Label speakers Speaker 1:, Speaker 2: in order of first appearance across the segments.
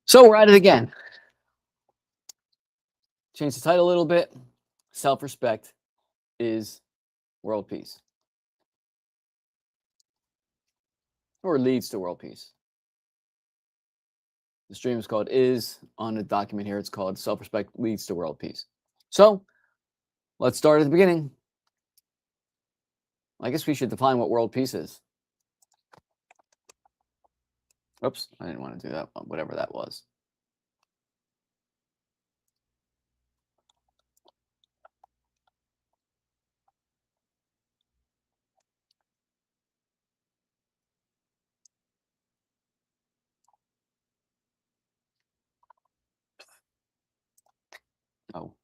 Speaker 1: So we're at it again. Change the title a little bit. Self-respect is world peace. Or leads to world peace. The stream is called Is. On the document here, it's called Self-respect leads to world peace. So let's start at the beginning. I guess we should define what world peace is. Oops, I didn't want to do that one, whatever that was. Oh.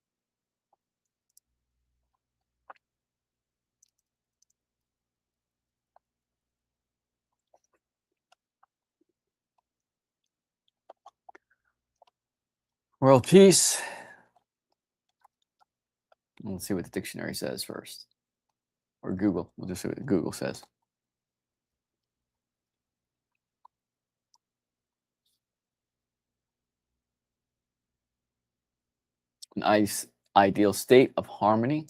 Speaker 1: World peace. Let's see what the dictionary says first. Or Google. We'll just see what Google says. An ideal state of harmony.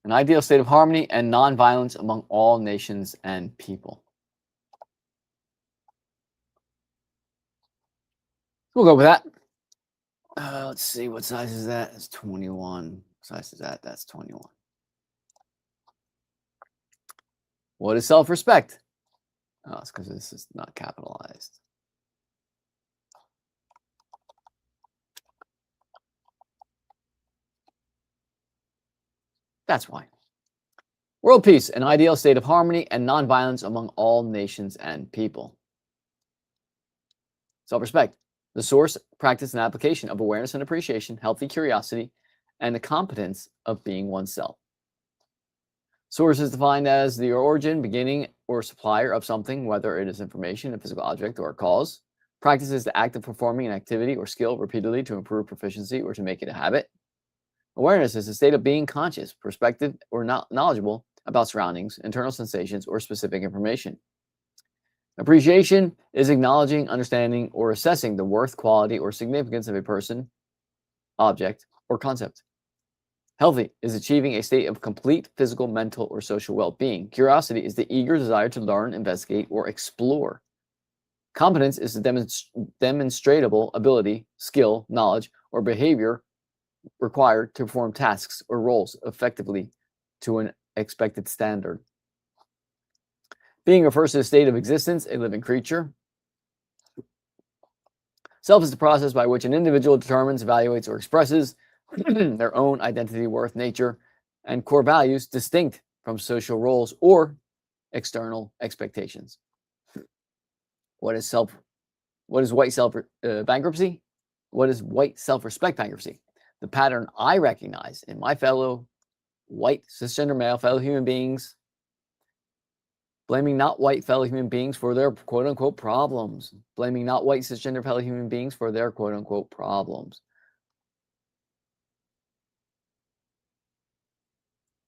Speaker 1: An ideal state of harmony and nonviolence among all nations and people. We'll go with that. Let's see, what size is that? It's 21. What size is that? That's 21. What is self-respect? Oh, it's because this is not capitalized. That's why. World peace, an ideal state of harmony and nonviolence among all nations and people. Self-respect, the source, practice, and application of awareness and appreciation, healthy curiosity, and the competence of being oneself. Source is defined as the origin, beginning, or supplier of something, whether it is information, a physical object, or a cause. Practice is the act of performing an activity or skill repeatedly to improve proficiency or to make it a habit. Awareness is a state of being conscious, perspective, or knowledgeable about surroundings, internal sensations, or specific information. Appreciation is acknowledging, understanding, or assessing the worth, quality, or significance of a person, object, or concept. Healthy is achieving a state of complete physical, mental, or social well-being. Curiosity is the eager desire to learn, investigate, or explore. Competence is the demonstrable ability, skill, knowledge, or behavior required to perform tasks or roles effectively to an expected standard. Being refers to a state of existence, a living creature. Self is the process by which an individual determines, evaluates, or expresses their own identity, worth, nature, and core values distinct from social roles or external expectations. What is white bankruptcy? What is white self-respect bankruptcy? The pattern I recognize in my fellow white cisgender male fellow human beings, blaming not white fellow human beings for their quote-unquote problems. Blaming not white cisgender fellow human beings for their quote-unquote problems.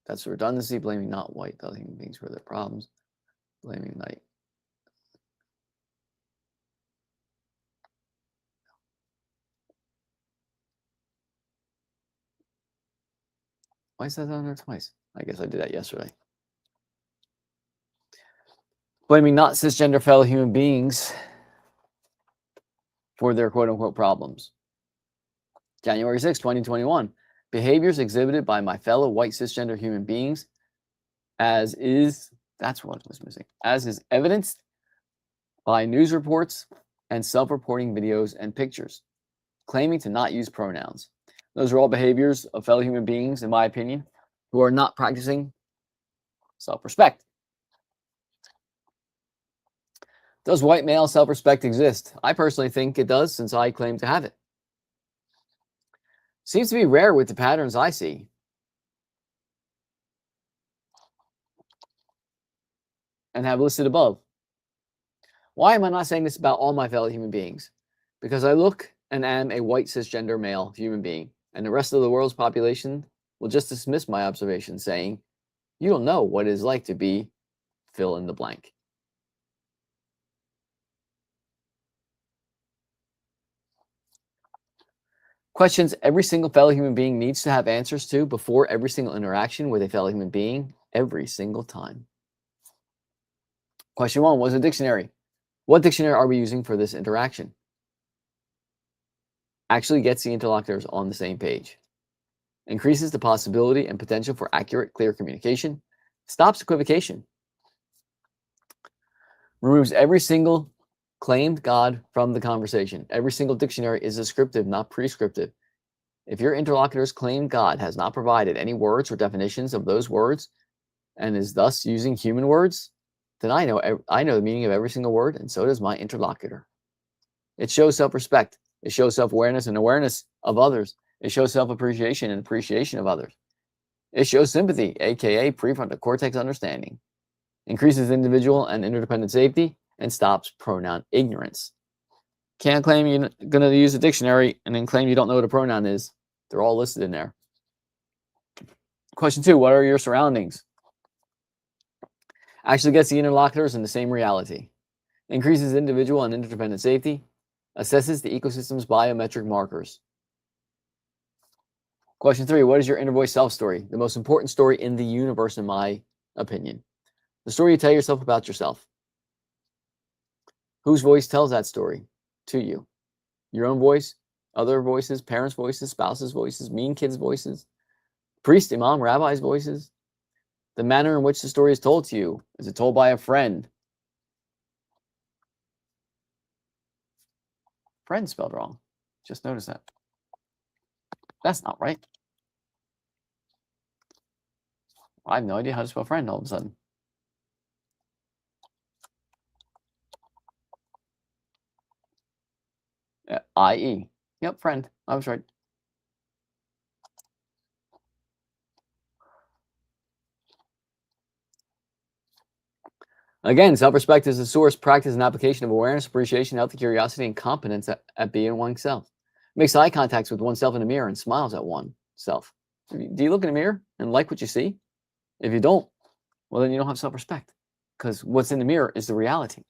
Speaker 1: That's redundancy. Blaming not white fellow human beings for their problems. Blaming like. Why is that on there twice? I guess I did that yesterday. Blaming not cisgender fellow human beings for their quote-unquote problems. January 6, 2021. Behaviors exhibited by my fellow white cisgender human beings that's what was missing, as is evidenced by news reports and self-reporting videos and pictures, claiming to not use pronouns. Those are all behaviors of fellow human beings, in my opinion, who are not practicing self-respect. Does white male self-respect exist? I personally think it does, since I claim to have it. Seems to be rare with the patterns I see. And have listed above. Why am I not saying this about all my fellow human beings? Because I look and am a white cisgender male human being, and the rest of the world's population will just dismiss my observation, saying, "You don't know what it is like to be fill in the blank." Questions every single fellow human being needs to have answers to before every single interaction with a fellow human being, every single time. Question 1 was a dictionary. What dictionary are we using for this interaction? Actually gets the interlocutors on the same page. Increases the possibility and potential for accurate, clear communication. Stops equivocation. Removes every single claimed God from the conversation. Every single dictionary is descriptive, not prescriptive. If your interlocutor's claimed God has not provided any words or definitions of those words and is thus using human words, then I know the meaning of every single word, and so does my interlocutor. It shows self-respect. It shows self-awareness and awareness of others. It shows self-appreciation and appreciation of others. It shows sympathy, aka prefrontal cortex understanding. Increases individual and interdependent safety and stops pronoun ignorance. Can't claim you're going to use a dictionary and then claim you don't know what a pronoun is. They're all listed in there. Question 2, what are your surroundings? Actually gets the interlocutors in the same reality. Increases individual and interdependent safety. Assesses the ecosystem's biometric markers. Question 3, what is your inner voice self story? The most important story in the universe, in my opinion. The story you tell yourself about yourself. Whose voice tells that story to you? Your own voice, other voices, parents' voices, spouses' voices, mean kids' voices, priest, imam, rabbi's voices. The manner in which the story is told to you. Is it told by a friend? Friend spelled wrong. Just notice that. That's not right. I have no idea how to spell friend all of a sudden. I-E. Yep, friend. I was right. Again, self-respect is the source, practice, and application of awareness, appreciation, healthy curiosity, and competence at being oneself. Makes eye contact with oneself in the mirror and smiles at oneself. Do you look in the mirror and like what you see? If you don't, well, then you don't have self-respect, because what's in the mirror is the reality.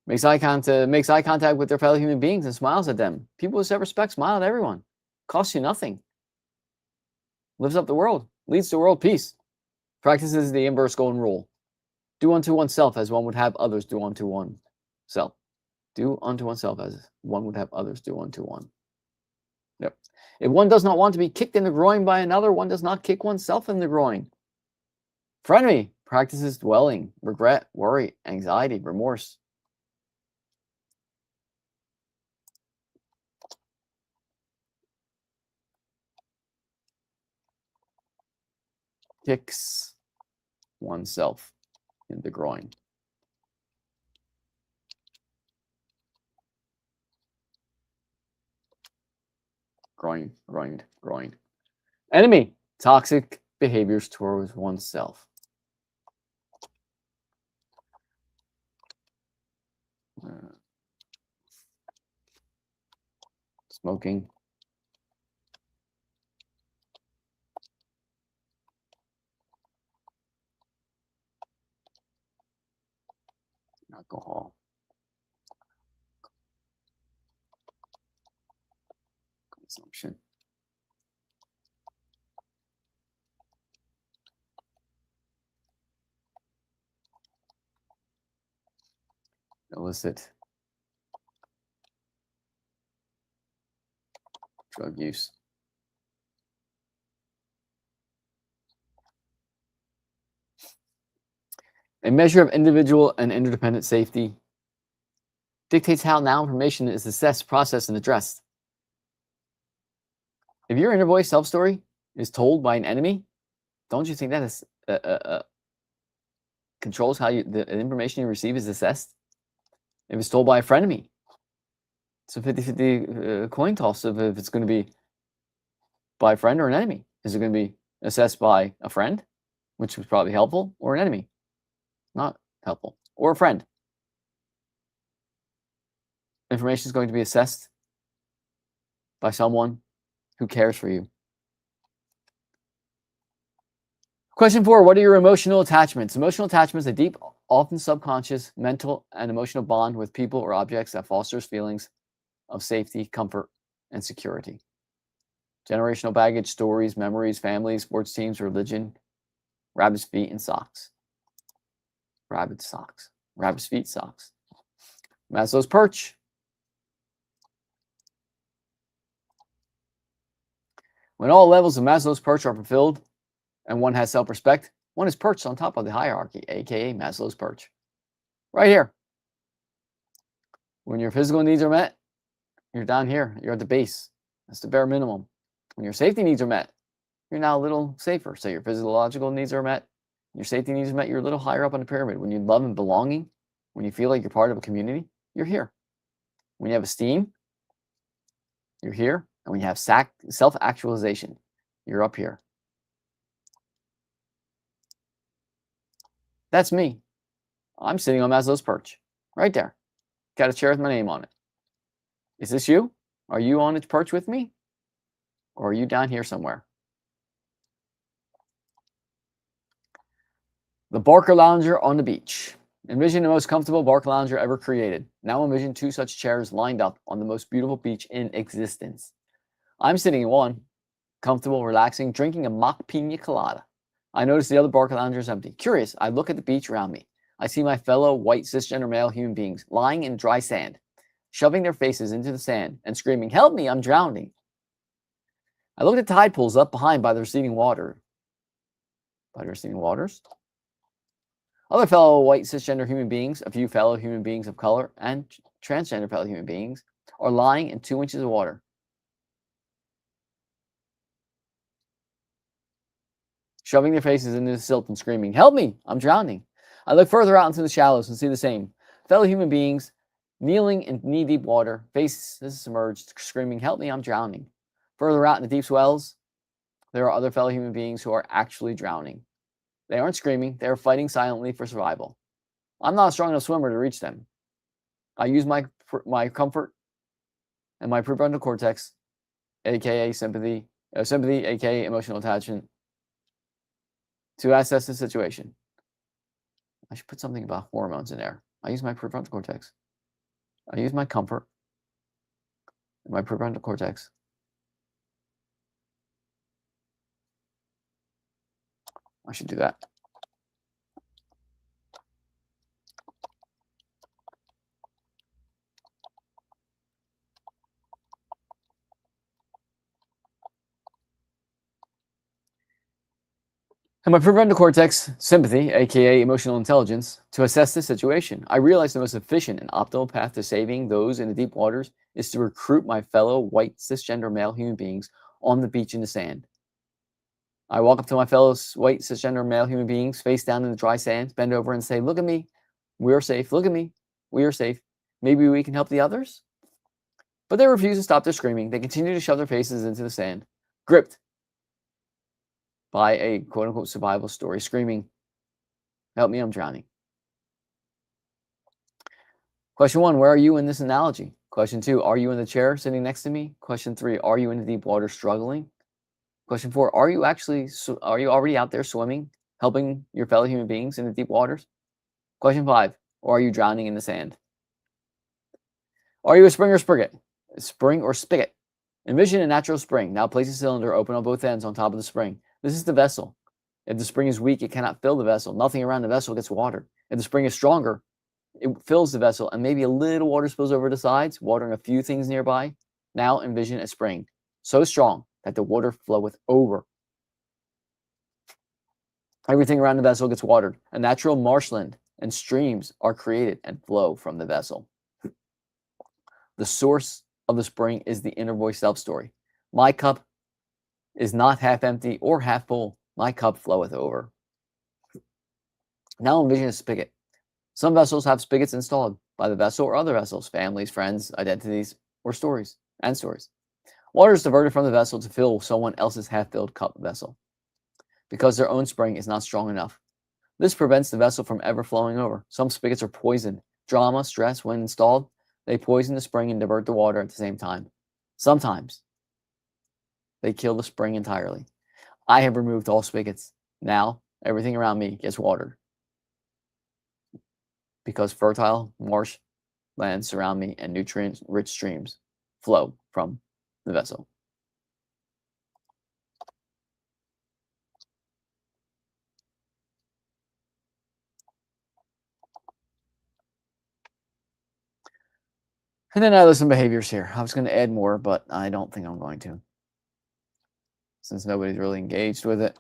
Speaker 1: Makes eye contact with their fellow human beings and smiles at them. People with self-respect smile at everyone. Costs you nothing. Lives up the world. Leads to world peace. Practices the inverse golden rule. Do unto oneself as one would have others do unto oneself. Do unto oneself as one would have others do unto one. Yep. If one does not want to be kicked in the groin by another, one does not kick oneself in the groin. Frenemy practices dwelling, regret, worry, anxiety, remorse. Kicks oneself in the groin. Groin. Enemy, toxic behaviors towards oneself. Smoking. Alcohol. Consumption. Illicit drug use. A measure of individual and interdependent safety dictates how now information is assessed, processed, and addressed. If your inner voice self-story is told by an enemy, don't you think that is controls how the information you receive is assessed? If it's told by a frenemy, it's a 50-50 coin toss of if it's going to be by a friend or an enemy. Is it going to be assessed by a friend, which was probably helpful, or an enemy, not helpful, or a friend? Information is going to be assessed by someone who cares for you. Question 4, what are your emotional attachments? Emotional attachments are deep, often subconscious, mental, and emotional bond with people or objects that fosters feelings of safety, comfort, and security. Generational baggage, stories, memories, families, sports teams, religion, rabbit's feet, and socks. Rabbit socks. Rabbit's feet, socks. Maslow's perch. When all levels of Maslow's perch are fulfilled and one has self-respect, one is perched on top of the hierarchy, aka Maslow's perch. Right here. When your physical needs are met, you're down here. You're at the base. That's the bare minimum. When your safety needs are met, you're now a little safer. So your physiological needs are met, your safety needs are met, you're a little higher up on the pyramid. When you love and belonging, when you feel like you're part of a community, you're here. When you have esteem, you're here. And when you have self-actualization, you're up here. That's me. I'm sitting on Maslow's perch, right there. Got a chair with my name on it. Is this you? Are you on its perch with me? Or are you down here somewhere? The Barker Lounger on the beach. Envision the most comfortable Barker Lounger ever created. Now envision 2 such chairs lined up on the most beautiful beach in existence. I'm sitting in one, comfortable, relaxing, drinking a mock pina colada. I notice the other Barker Lounger is empty. Curious, I look at the beach around me. I see my fellow white cisgender male human beings lying in dry sand, shoving their faces into the sand and screaming, "Help me, I'm drowning." I look at the tide pools up behind by the receding water. By the receding waters? Other fellow white cisgender human beings, a few fellow human beings of color, and transgender fellow human beings are lying in 2 inches of water. Shoving their faces into the silt and screaming, "Help me, I'm drowning." I look further out into the shallows and see the same. Fellow human beings kneeling in knee-deep water, faces submerged, screaming, "Help me, I'm drowning." Further out in the deep swells, there are other fellow human beings who are actually drowning. They aren't screaming, they are fighting silently for survival. I'm not a strong enough swimmer to reach them. I use my comfort and my prefrontal cortex, aka sympathy, aka emotional attachment, to assess the situation. I should put something about hormones in there. I use my prefrontal cortex. I use my comfort and my prefrontal cortex. I should do that. And my prefrontal cortex, sympathy, aka emotional intelligence, to assess the situation. I realize the most efficient and optimal path to saving those in the deep waters is to recruit my fellow white cisgender male human beings on the beach in the sand. I walk up to my fellow white cisgender male human beings, face down in the dry sand, bend over and say, "Look at me, we're safe. Look at me, we are safe. Maybe we can help the others?" But they refuse to stop their screaming. They continue to shove their faces into the sand, gripped by a quote-unquote survival story, screaming, "Help me, I'm drowning." Question 1, where are you in this analogy? Question 2, are you in the chair sitting next to me? Question 3, are you in the deep water struggling? Question 4, are you already out there swimming, helping your fellow human beings in the deep waters? Question 5, or are you drowning in the sand? Are you a spring or spigot? Spring or spigot? Envision a natural spring. Now place a cylinder open on both ends on top of the spring. This is the vessel. If the spring is weak, it cannot fill the vessel. Nothing around the vessel gets water. If the spring is stronger, it fills the vessel and maybe a little water spills over the sides, watering a few things nearby. Now envision a spring so strong that the water floweth over. Everything around the vessel gets watered. A natural marshland and streams are created and flow from the vessel. The source of the spring is the inner voice self-story. My cup is not half empty or half full. My cup floweth over. Now envision a spigot. Some vessels have spigots installed by the vessel or other vessels, families, friends, identities, or stories. Water is diverted from the vessel to fill someone else's half-filled cup vessel because their own spring is not strong enough. This prevents the vessel from ever flowing over. Some spigots are poisoned. Drama, stress, when installed, they poison the spring and divert the water at the same time. Sometimes They kill the spring entirely. I have removed all spigots. Now, everything around me gets watered because fertile marsh lands surround me and nutrient-rich streams flow from the vessel. And then I list some behaviors here. I was going to add more, but I don't think I'm going to, since nobody's really engaged with it.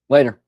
Speaker 1: Later.